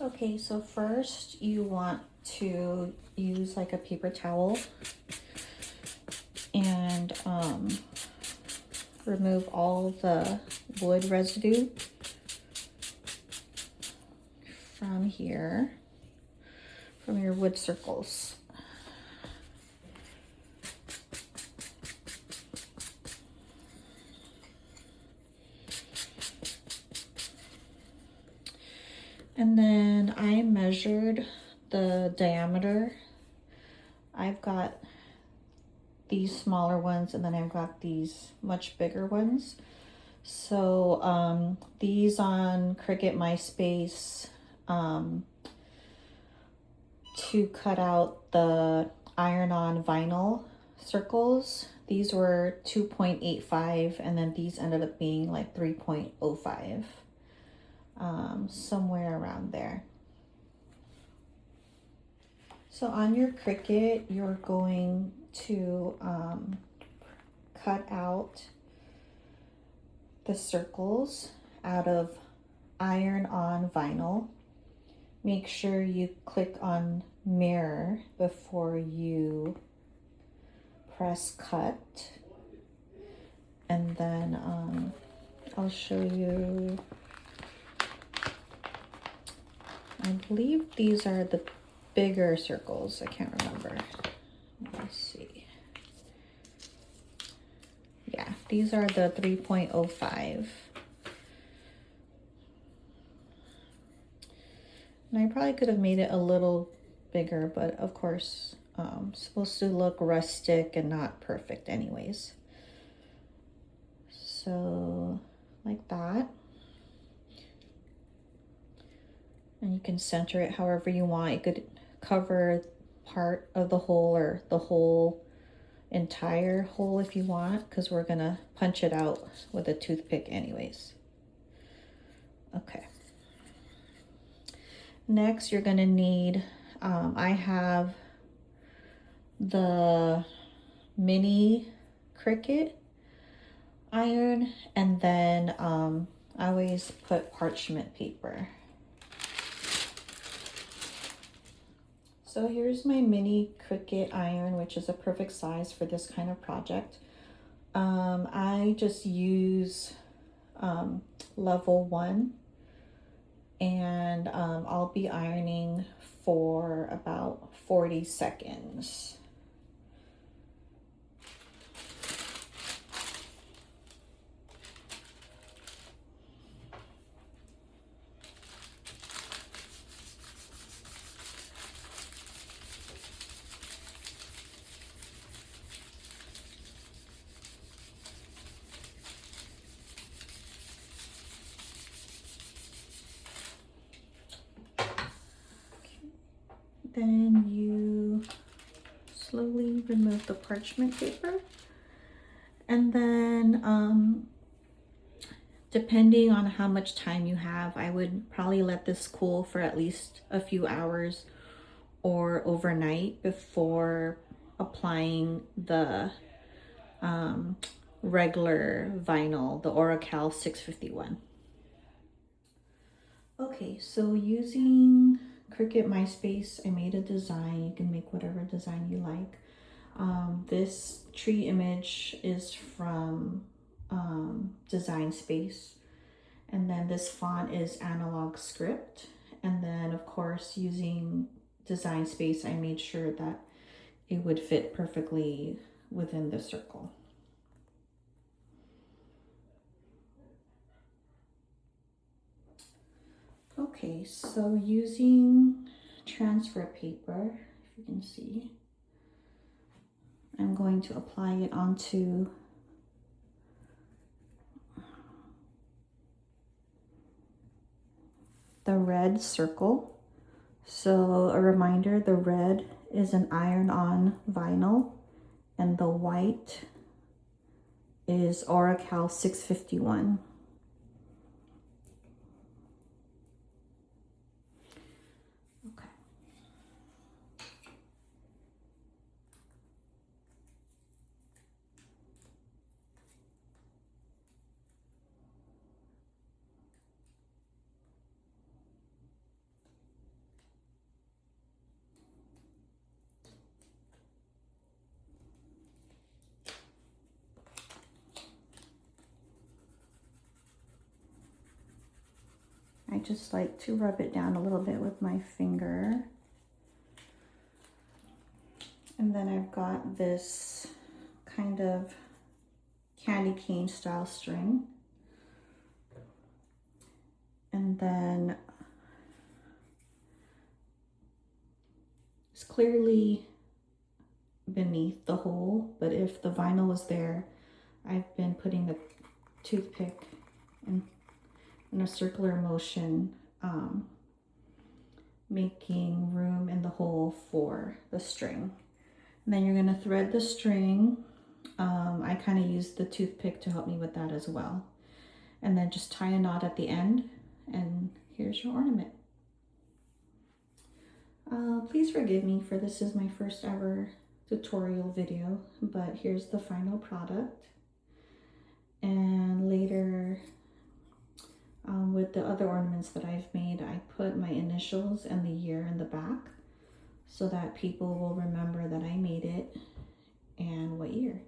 Okay, so first you want to use like a paper towel and remove all the wood residue from here, from your wood circles. And then I measured the diameter. I've got these smaller ones and then I've got these much bigger ones. So these on Cricut MySpace to cut out the iron-on vinyl circles. These were 2.85 and then these ended up being like 3.05. Somewhere around there. So on your Cricut, you're going to cut out the circles out of iron-on vinyl. Make sure you click on mirror before you press cut. And then I'll show you. I believe these are the bigger circles. I can't remember. Let me see. Yeah, these are the 3.05. And I probably could have made it a little bigger, but of course, it's supposed to look rustic and not perfect anyways. So, like that. And you can center it however you want. You could cover part of the hole or the whole entire hole if you want, because we're gonna punch it out with a toothpick anyways. Okay. Next, you're gonna need, I have the mini Cricut iron, and then I always put parchment paper. So here's my mini Cricut iron, which is a perfect size for this kind of project. I just use level 1, and I'll be ironing for about 40 seconds. Then you slowly remove the parchment paper, and then depending on how much time you have, I would probably let this cool for at least a few hours or overnight before applying the regular vinyl, the Oracal 651. Okay, so using Cricut MySpace, I made a design. You can make whatever design you like. This tree image is from Design Space. And then this font is Analog Script. And then of course, using Design Space, I made sure that it would fit perfectly within the circle. Okay, so using transfer paper, if you can see, I'm going to apply it onto the red circle. So a reminder, the red is an iron-on vinyl and the white is Oracal 651. Okay. I just like to rub it down a little bit with my finger. And then I've got this kind of candy cane style string. And then it's clearly beneath the hole, but if the vinyl was there, I've been putting the toothpick in a circular motion, making room in the hole for the string. And then you're going to thread the string. I kind of used the toothpick to help me with that as well. And then just tie a knot at the end, and here's your ornament. Please forgive me for this is my first ever tutorial video, but here's the final product. And later, with the other ornaments that I've made, I put my initials and the year in the back so that people will remember that I made it and what year.